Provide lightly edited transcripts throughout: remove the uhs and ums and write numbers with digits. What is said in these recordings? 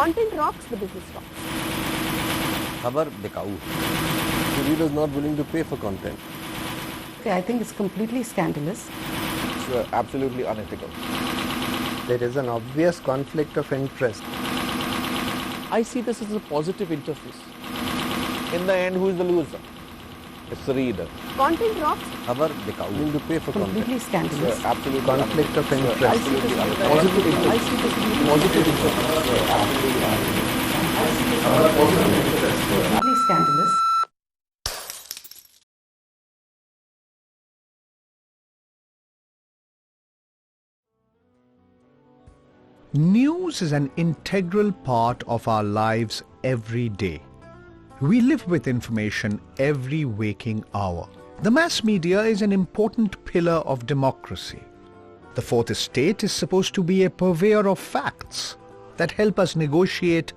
Content rocks, the business rocks. खबर बिकाऊ है. The reader is not willing to pay for content. Okay, I think it's completely scandalous. It's absolutely unethical. There is an obvious conflict of interest. I see this as a positive interface. In the end, who is the loser? It's the reader. Content rocks. खबर बिकाऊ. Willing to pay for Completely content. scandalous. It's absolutely Conflict of unethical. interest. I see this as a positive interface. I see this as a positive interface. Completely scandalous. News is an integral part of our lives every day. We live with information every waking hour. The mass media is an important pillar of democracy. The fourth estate is supposed to be a purveyor of facts that help us negotiate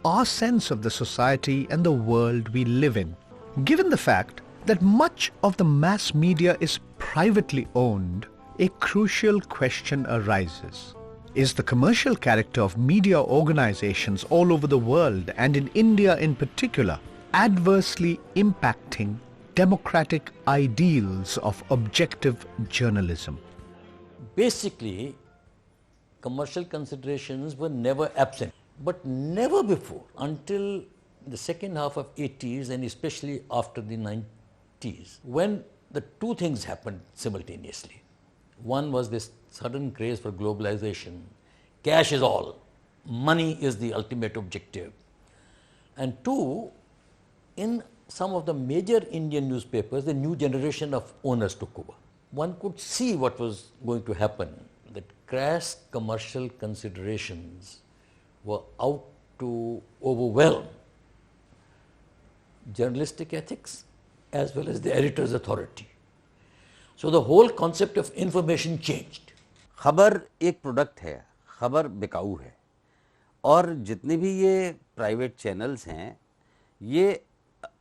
our sense of the society and the world we live in. Given the fact that much of the mass media is privately owned, a crucial question arises. Is the commercial character of media organizations all over the world and in India in particular adversely impacting democratic ideals of objective journalism? Basically, commercial considerations were never absent, but never before until the second half of 80s and especially after the 90s, when the two things happened simultaneously. One was this sudden craze for globalization. Cash is all. Money is the ultimate objective. And two, in some of the major Indian newspapers, the new generation of owners took over. One could see what was going to happen, that crass commercial considerations were out to overwhelm journalistic ethics as well as the editor's authority. So the whole concept of information changed. खबर एक product है, खबर बिकाऊ है. और जितने भी ये प्राइवेट चैनल्स हैं, ये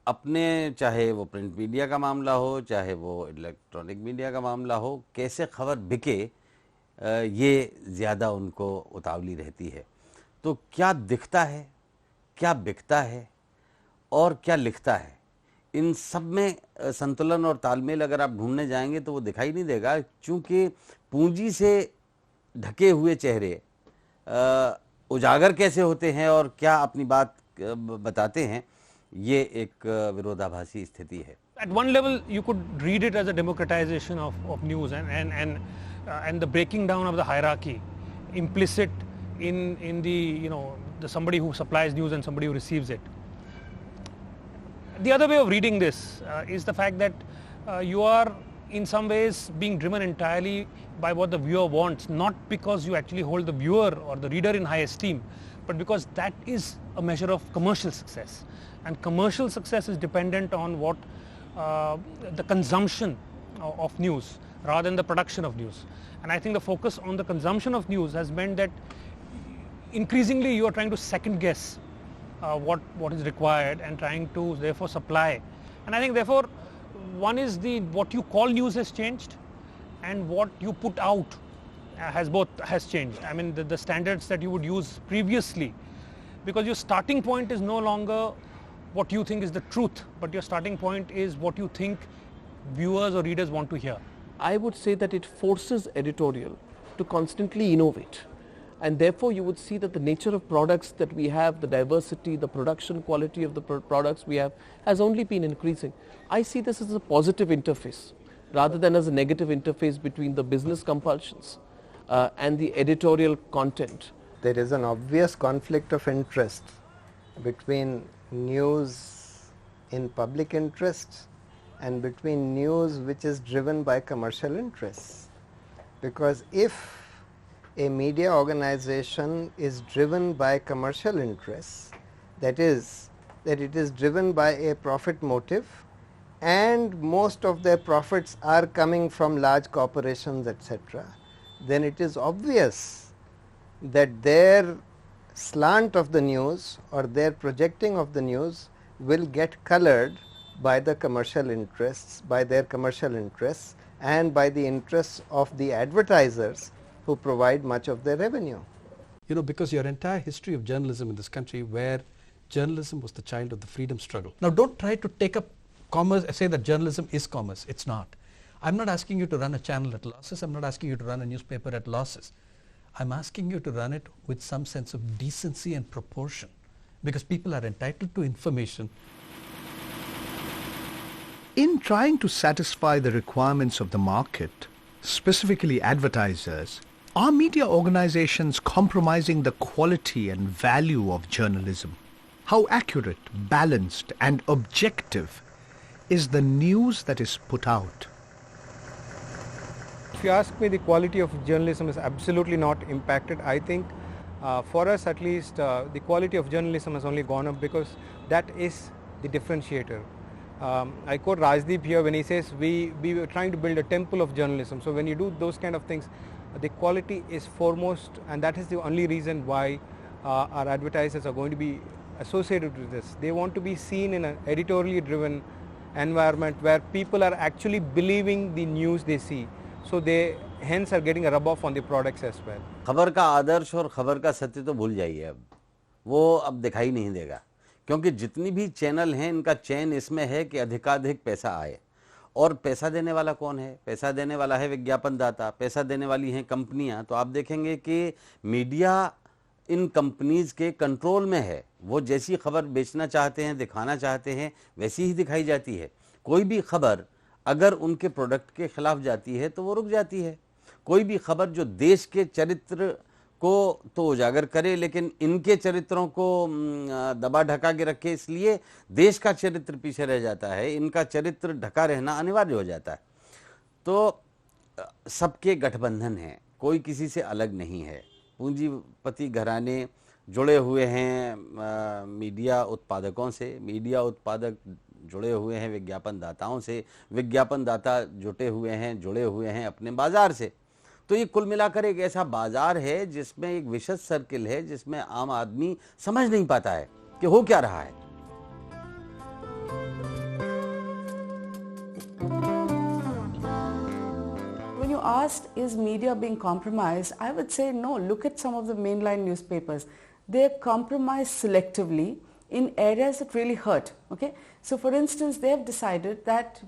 अपने, चाहे वो प्रिंट मीडिया का मामला हो, चाहे वो इलेक्ट्रॉनिक मीडिया का मामला हो, कैसे खबर बिके ये ज़्यादा उनको उतावली रहती है. तो क्या दिखता है, क्या बिकता है और क्या लिखता है, इन सब में संतुलन और तालमेल अगर आप ढूंढने जाएंगे तो वो दिखाई नहीं देगा, क्योंकि पूंजी से ढके हुए चेहरे उजागर कैसे होते हैं और क्या अपनी बात बताते हैं, ये एक विरोधाभासी स्थिति है. At one level, you could read it as a democratization of news and the breaking down of the hierarchy implicit in the the somebody who supplies news and somebody who receives it. The other way of reading this is the fact that you are in some ways being driven entirely by what the viewer wants, not because you actually hold the viewer or the reader in high esteem, but because that is a measure of commercial success. And commercial success is dependent on what the consumption of news rather than the production of news. And I think the focus on the consumption of news has meant that increasingly you are trying to second guess what is required and trying to therefore supply. And I think therefore one is what you call news has changed, and what you put out has changed. I mean the standards that you would use previously, because your starting point is no longer what you think is the truth, but your starting point is what you think viewers or readers want to hear. I would say that it forces editorial to constantly innovate, and therefore you would see that the nature of products that we have, the diversity, the production quality of the products we have has only been increasing. I see this as a positive interface rather than as a negative interface between the business compulsions and the editorial content. There is an obvious conflict of interest between news in public interest and between news which is driven by commercial interests. Because if a media organization is driven by commercial interests, that is, that it is driven by a profit motive, and most of their profits are coming from large corporations, etc., then it is obvious that their slant of the news or their projecting of the news will get colored by the commercial interests, by their commercial interests, and by the interests of the advertisers who provide much of their revenue. You know, because your entire history of journalism in this country, where journalism was the child of the freedom struggle. Now don't try to take up commerce, say that journalism is commerce. It's not. I'm not asking you to run a channel at losses. I'm not asking you to run a newspaper at losses. I'm asking you to run it with some sense of decency and proportion, because people are entitled to information. In trying to satisfy the requirements of the market, specifically advertisers, are media organizations compromising the quality and value of journalism? How accurate, balanced and objective is the news that is put out? If you ask me, the quality of journalism is absolutely not impacted. I think for us at least, the quality of journalism has only gone up because that is the differentiator. I quote Rajdeep here when he says we were trying to build a temple of journalism. So when you do those kind of things, the quality is foremost, and that is the only reason why our advertisers are going to be associated with this. They want to be seen in an editorially driven environment where people are actually believing the news they see. So they hence are getting a rub off on the products as well. खबर का आदर्श और खबर का सत्य तो भूल जाइए, अब वो अब दिखाई नहीं देगा, क्योंकि जितनी भी चैनल हैं इनका चयन इसमें है कि अधिकाधिक पैसा आए। और पैसा देने वाला कौन है? पैसा देने वाला है विज्ञापन दाता, पैसा देने वाली हैं कंपनियां। तो आप देखेंगे कि मीडिया इन कंपनीज के कंट्रोल में है। वो जैसी खबर बेचना चाहते हैं, दिखाना चाहते हैं, वैसी ही दिखाई जाती है। कोई भी खबर अगर उनके प्रोडक्ट के खिलाफ जाती है तो वो रुक जाती है। कोई भी खबर जो देश के चरित्र को तो उजागर करे, लेकिन इनके चरित्रों को दबा ढका के रखे, इसलिए देश का चरित्र पीछे रह जाता है, इनका चरित्र ढका रहना अनिवार्य हो जाता है। तो सबके गठबंधन हैं, कोई किसी से अलग नहीं है। पूंजीपति घराने जुड़े हुए हैं मीडिया उत्पादकों से, मीडिया उत्पादक जुड़े हुए हैं विज्ञापन दाताओं से, विज्ञापन दाता जुटे हुए हैं, जुड़े हुए हैं अपने बाजार से। तो ये कुल मिलाकर एक ऐसा बाजार है जिसमें एक विशद सर्किल है, जिसमें आम आदमी समझ नहीं पाता है कि हो क्या रहा है। When you asked, is media being compromised? I would say no. Look at some of the mainline newspapers. They're compromised selectively in areas that really hurt. Okay, so for instance, they have decided that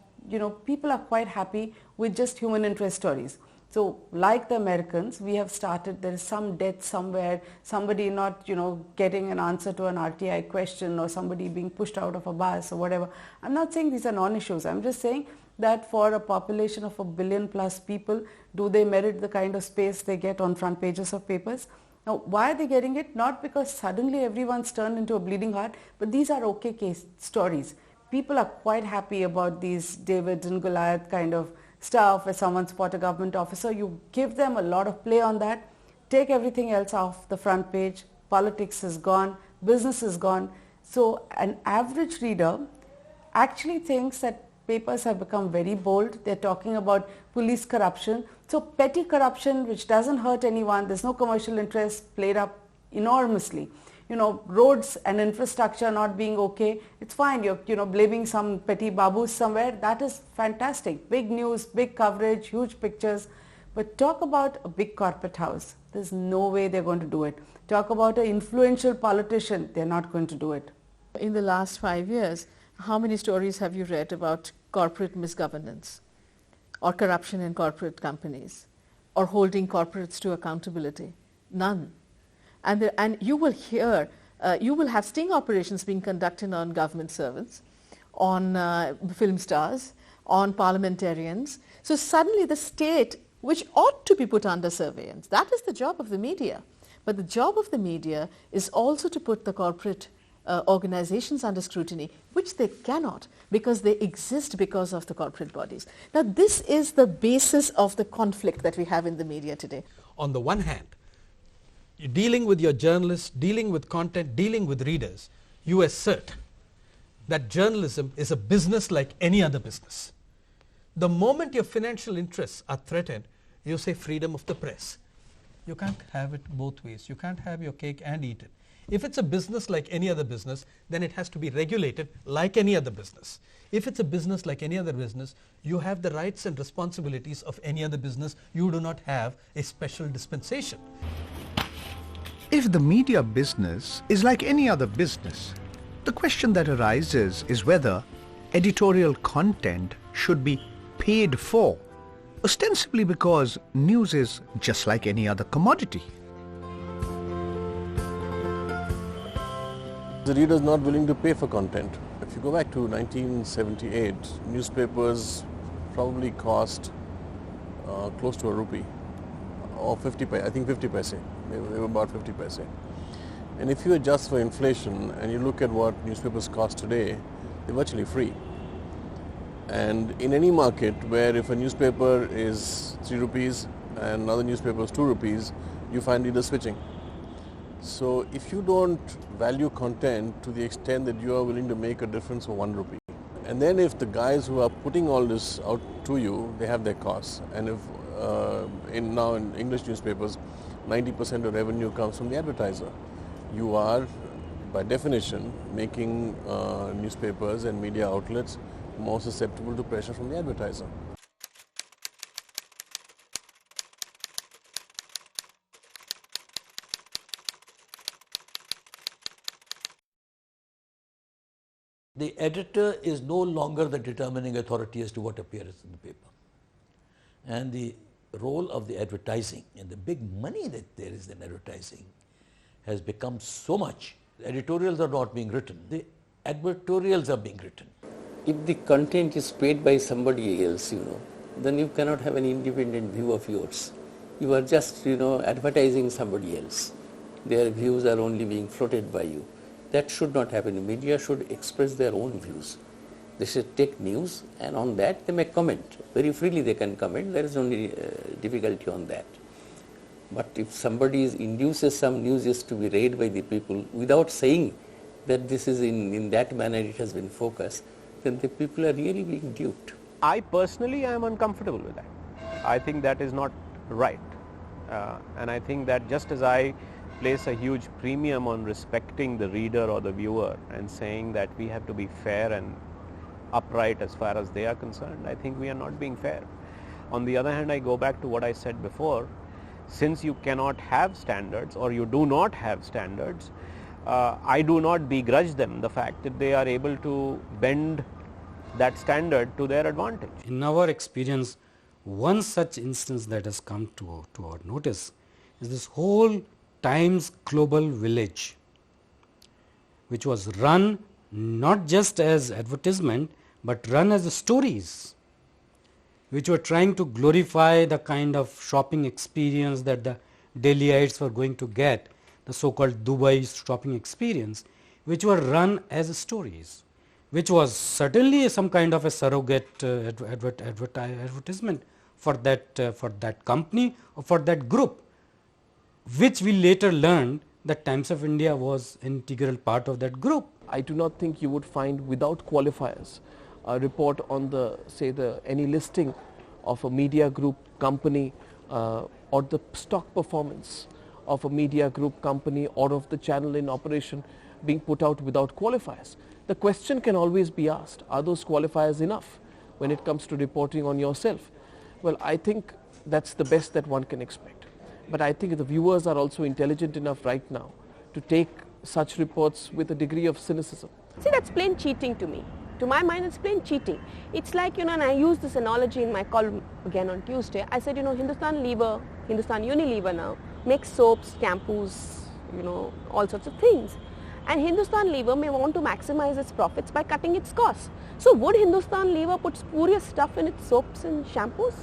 people are quite happy with just human interest stories. So like the Americans, we have started, there is some death somewhere, somebody not, getting an answer to an RTI question, or somebody being pushed out of a bus or whatever. I'm not saying these are non-issues. I'm just saying that for a population of 1 billion plus people, do they merit the kind of space they get on front pages of papers? Now, why are they getting it? Not because suddenly everyone's turned into a bleeding heart, but these are okay case stories. People are quite happy about these David and Goliath kind of stuff, where someone spot a government officer. You give them a lot of play on that, take everything else off the front page, politics is gone, business is gone. So an average reader actually thinks that papers have become very bold. They're talking about police corruption. So petty corruption which doesn't hurt anyone, there's no commercial interest, played up enormously. Roads and infrastructure not being okay, it's fine. You're blaming some petty babus somewhere. That is fantastic. Big news, big coverage, huge pictures. But talk about a big corporate house. There's no way they're going to do it. Talk about an influential politician. They're not going to do it. In the last 5 years, how many stories have you read about corporate misgovernance or corruption in corporate companies or holding corporates to accountability? None. And you will hear, you will have sting operations being conducted on government servants, on film stars, on parliamentarians. So suddenly the state, which ought to be put under surveillance, that is the job of the media. But the job of the media is also to put the corporate organizations under scrutiny, which they cannot, because they exist because of the corporate bodies. Now this is the basis of the conflict that we have in the media today. On the one hand, you're dealing with your journalists, dealing with content, dealing with readers, you assert that journalism is a business like any other business. The moment your financial interests are threatened, you say freedom of the press. You can't have it both ways. You can't have your cake and eat it. If it's a business like any other business, then it has to be regulated like any other business. If it's a business like any other business, you have the rights and responsibilities of any other business. You do not have a special dispensation. If the media business is like any other business, the question that arises is whether editorial content should be paid for, ostensibly because news is just like any other commodity. The reader is not willing to pay for content. If you go back to 1978, newspapers probably cost close to a rupee or 50 paise. I think 50 paise. They were about 50 paise. And if you adjust for inflation and you look at what newspapers cost today, they're virtually free. And in any market where if a newspaper is 3 rupees and another newspaper is 2 rupees, you find readers switching. So if you don't value content to the extent that you are willing to make a difference for 1 rupee, and then if the guys who are putting all this out to you, they have their costs, and if now in English newspapers, 90% of revenue comes from the advertiser, you are by definition making newspapers and media outlets more susceptible to pressure from the advertiser. The editor is no longer the determining authority as to what appears in the paper. And the role of the advertising and the big money that there is in advertising has become so much. The editorials are not being written, the advertorials are being written. If the content is paid by somebody else, then you cannot have an independent view of yours. You are just, advertising somebody else. Their views are only being floated by you. That should not happen. The media should express their own views. They should take news and on that they may comment. Very freely they can comment. There is only difficulty on that. But if somebody induces some news is to be read by the people without saying that this is in that manner it has been focused, then the people are really being duped. I personally am uncomfortable with that. I think that is not right. And I think that just as I place a huge premium on respecting the reader or the viewer and saying that we have to be fair and upright as far as they are concerned, I think we are not being fair. On the other hand, I go back to what I said before. Since you cannot have standards or you do not have standards, I do not begrudge them the fact that they are able to bend that standard to their advantage. In our experience, one such instance that has come to our notice is this whole Times Global Village, which was run not just as advertisement but run as stories, which were trying to glorify the kind of shopping experience that the Delhiites were going to get, the so-called Dubai shopping experience, which were run as stories, which was certainly some kind of a surrogate advertisement for that company or for that group, which we later learned that Times of India was an integral part of that group. I do not think you would find without qualifiers a report on any listing of a media group company or the stock performance of a media group company or of the channel in operation being put out without qualifiers. The question can always be asked, are those qualifiers enough when it comes to reporting on yourself? Well, I think that's the best that one can expect. But I think the viewers are also intelligent enough right now to take such reports with a degree of cynicism. See, that's plain cheating to me. To my mind, it's plain cheating. It's like, and I used this analogy in my column again on Tuesday. I said, Hindustan Unilever now makes soaps, shampoos, all sorts of things. And Hindustan Lever may want to maximize its profits by cutting its costs. So would Hindustan Lever put spurious stuff in its soaps and shampoos?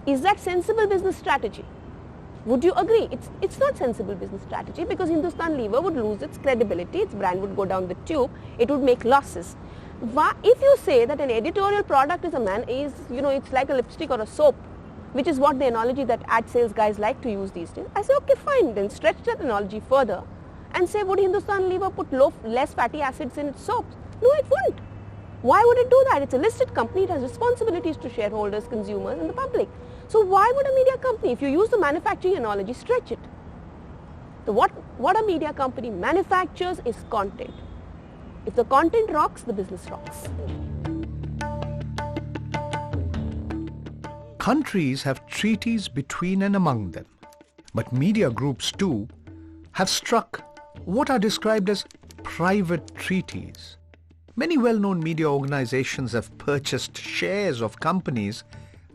Is that sensible business strategy? Would you agree? It's not sensible business strategy because Hindustan Lever would lose its credibility, its brand would go down the tube, it would make losses. If you say that an editorial product is it's like a lipstick or a soap, which is what the analogy that ad sales guys like to use these days, I say, okay, fine, then stretch that analogy further and say, would Hindustan Lever put less fatty acids in its soaps? No, it wouldn't. Why would it do that? It's a listed company, it has responsibilities to shareholders, consumers and the public. So why would a media company, if you use the manufacturing analogy, stretch it? What a media company manufactures is content. If the content rocks, the business rocks. Countries have treaties between and among them, but media groups too have struck what are described as private treaties. Many well-known media organizations have purchased shares of companies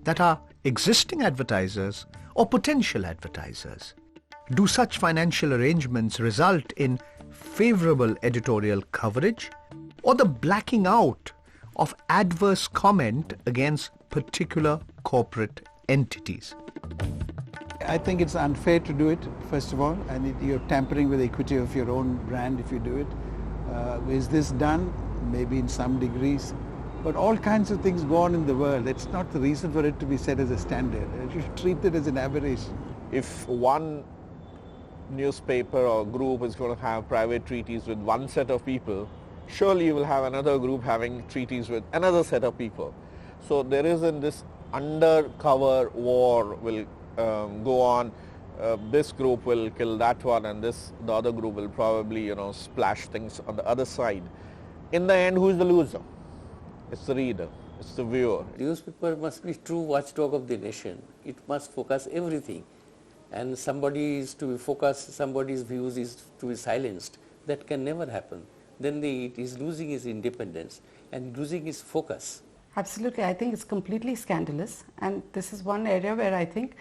that are existing advertisers or potential advertisers. Do such financial arrangements result in favorable editorial coverage or the blacking out of adverse comment against particular corporate entities? I think it's unfair to do it, first of all, and you're tampering with the equity of your own brand if you do it. Is this done? Maybe in some degrees. But all kinds of things go on in the world. It's not the reason for it to be set as a standard. You should treat it as an aberration. If one newspaper or group is going to have private treaties with one set of people, surely you will have another group having treaties with another set of people. So there isn't this undercover war will go on. This group will kill that one, and the other group will probably splash things on the other side. In the end, who is the loser? It's the reader, it's the viewer. Newspaper must be true watchdog of the nation. It must focus everything, and somebody is to be focused, somebody's views is to be silenced. That can never happen. Then it is losing its independence and losing its focus. Absolutely, I think it's completely scandalous, and this is one area where I think,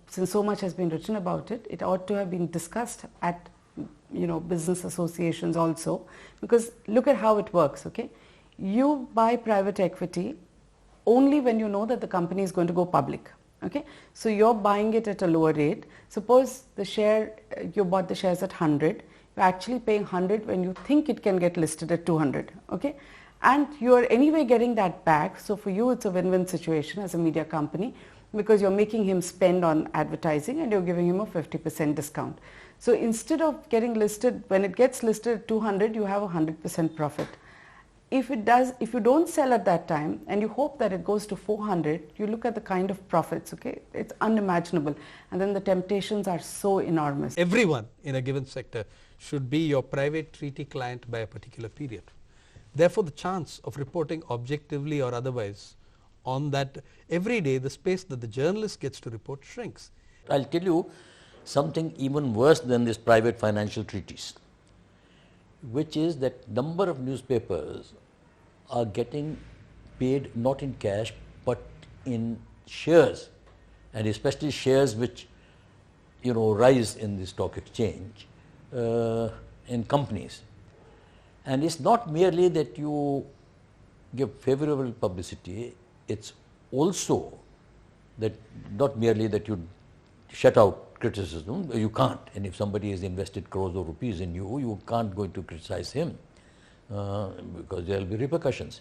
since so much has been written about it, it ought to have been discussed at business associations also, because look at how it works, okay? You buy private equity only when you know that the company is going to go public, okay? So you're buying it at a lower rate. Suppose you bought the shares at 100, you're actually paying 100 when you think it can get listed at 200, okay? And you're anyway getting that back, so for you it's a win-win situation as a media company, because you're making him spend on advertising and you're giving him a 50% discount. So instead of getting listed, when it gets listed at 200, you have a 100% profit. If you don't sell at that time and you hope that it goes to 400, you look at the kind of profits, okay? It's unimaginable. And then the temptations are so enormous. Everyone in a given sector should be your private treaty client by a particular period. Therefore, the chance of reporting objectively or otherwise on that every day, the space that the journalist gets to report shrinks. I'll tell you something even worse than these private financial treaties, which is that number of newspapers are getting paid not in cash but in shares, and especially shares which rise in the stock exchange in companies. And it's not merely that you give favorable publicity, it's also that not merely that you shut out criticism, you can't. And if somebody has invested crores of rupees in you, you can't go to criticize him because there will be repercussions.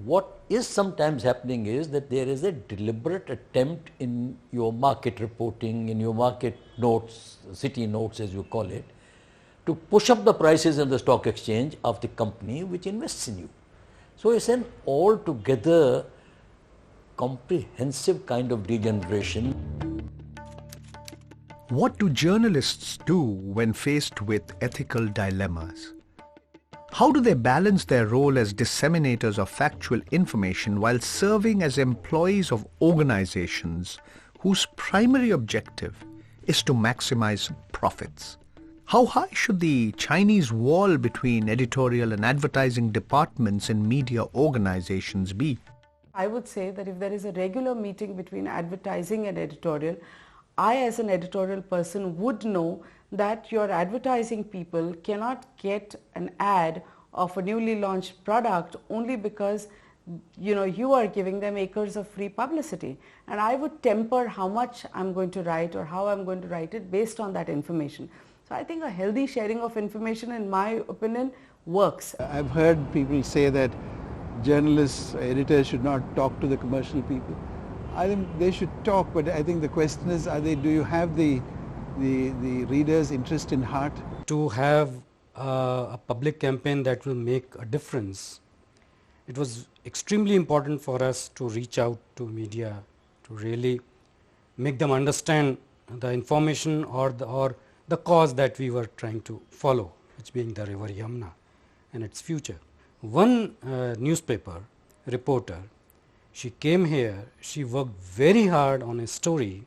What is sometimes happening is that there is a deliberate attempt in your market reporting, in your market notes, city notes as you call it, to push up the prices in the stock exchange of the company which invests in you. So it's an altogether comprehensive kind of degeneration. What do journalists do when faced with ethical dilemmas? How do they balance their role as disseminators of factual information while serving as employees of organizations whose primary objective is to maximize profits? How high should the Chinese wall between editorial and advertising departments in media organizations be? I would say that if there is a regular meeting between advertising and editorial, I as an editorial person would know that your advertising people cannot get an ad of a newly launched product only because you are giving them acres of free publicity. And I would temper how much I'm going to write or how I'm going to write it based on that information. So I think a healthy sharing of information, in my opinion, works. I've heard people say that journalists, editors should not talk to the commercial people. I think they should talk, but I think the question is, do you have the reader's interest in heart? To have a public campaign that will make a difference, it was extremely important for us to reach out to media, to really make them understand the information or the cause that we were trying to follow, which being the river Yamuna and its future. One newspaper reporter, she came here, she worked very hard on a story,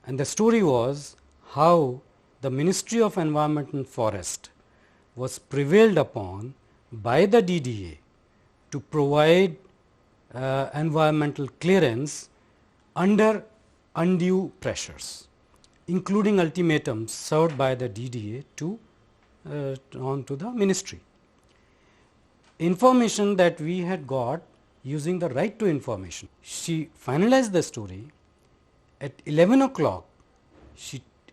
and the story was how the Ministry of Environment and Forest was prevailed upon by the DDA to provide environmental clearance under undue pressures, including ultimatums served by the DDA on to the ministry. Information that we had got using the right to information. She finalized the story. At 11 o'clock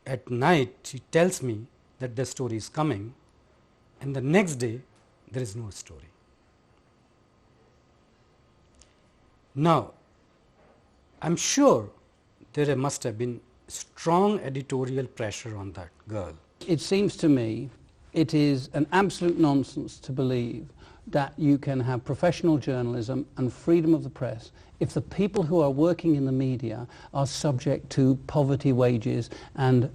at night she tells me that the story is coming, and the next day there is no story. Now, I am sure there must have been strong editorial pressure on that girl. It seems to me it is an absolute nonsense to believe that you can have professional journalism and freedom of the press if the people who are working in the media are subject to poverty wages and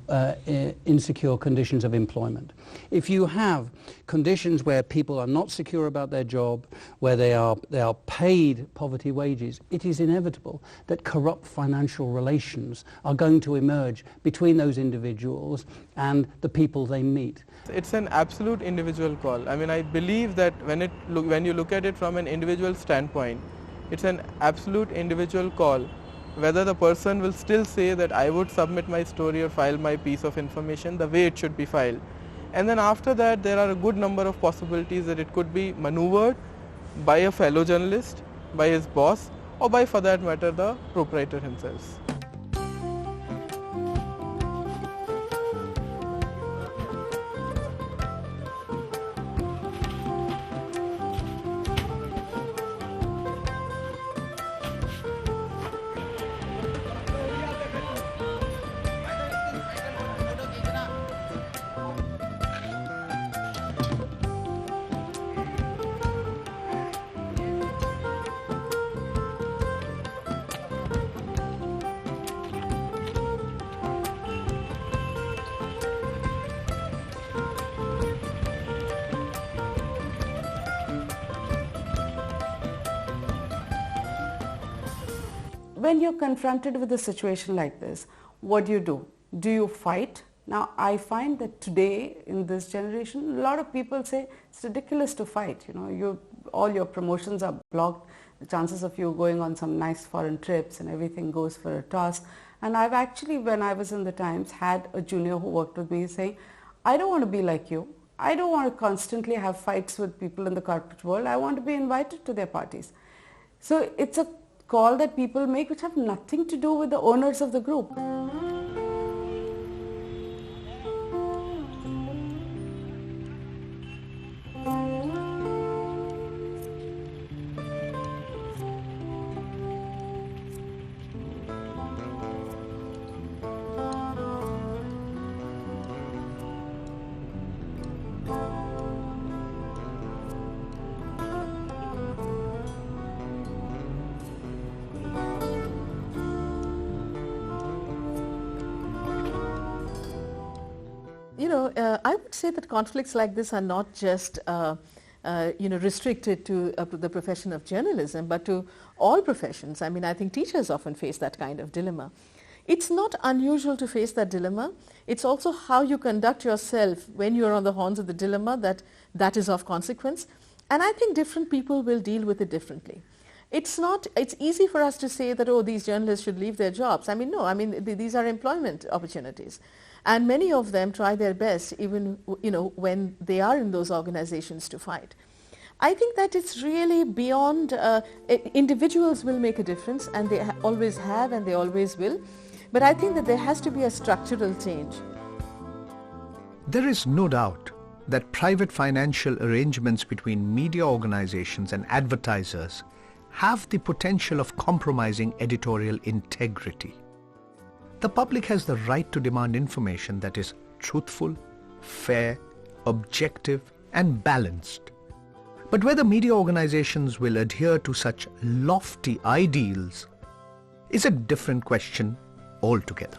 insecure conditions of employment. If you have conditions where people are not secure about their job, where they are paid poverty wages, it is inevitable that corrupt financial relations are going to emerge between those individuals and the people they meet. It's an absolute individual call. I mean, I believe that when you look at it from an individual standpoint, it's an absolute individual call whether the person will still say that I would submit my story or file my piece of information the way it should be filed. And then after that, there are a good number of possibilities that it could be maneuvered by a fellow journalist, by his boss, or by, for that matter, the proprietor himself. When you're confronted with a situation like this, what do? Do you fight? Now, I find that today in this generation, a lot of people say it's ridiculous to fight. You know, all your promotions are blocked. The chances of you going on some nice foreign trips and everything goes for a toss. And I've actually, when I was in the Times, had a junior who worked with me saying, I don't want to be like you. I don't want to constantly have fights with people in the corporate world. I want to be invited to their parties. So it's a call that people make which have nothing to do with the owners of the group. You know, I would say that conflicts like this are not just restricted to the profession of journalism, but to all professions. I mean, I think teachers often face that kind of dilemma. It's not unusual to face that dilemma. It's also how you conduct yourself when you're on the horns of the dilemma that is of consequence. And I think different people will deal with it differently. It's easy for us to say that, oh, these journalists should leave their jobs. I mean, no, these are employment opportunities. And many of them try their best even, when they are in those organizations to fight. I think that it's really beyond, individuals will make a difference, and they always have and they always will. But I think that there has to be a structural change. There is no doubt that private financial arrangements between media organizations and advertisers have the potential of compromising editorial integrity. The public has the right to demand information that is truthful, fair, objective, and balanced. But whether media organizations will adhere to such lofty ideals is a different question altogether.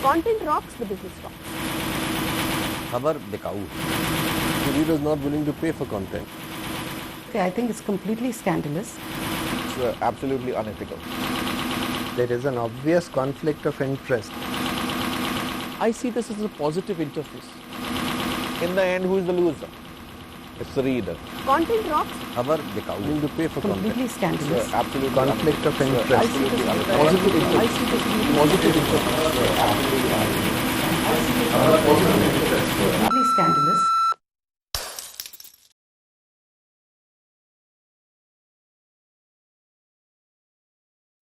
Content rocks, the business rocks. खबर बिकाऊ है. The reader is not willing to pay for content. Okay, I think it's completely scandalous. It's absolutely unethical. There is an obvious conflict of interest. I see this as a positive interface. In the end, who is the loser? It's the reader. Content rocks. खबर बिकाऊ. Willing to pay for Completely content. scandalous. It's absolutely Conflict of interest. I see this as a positive interface.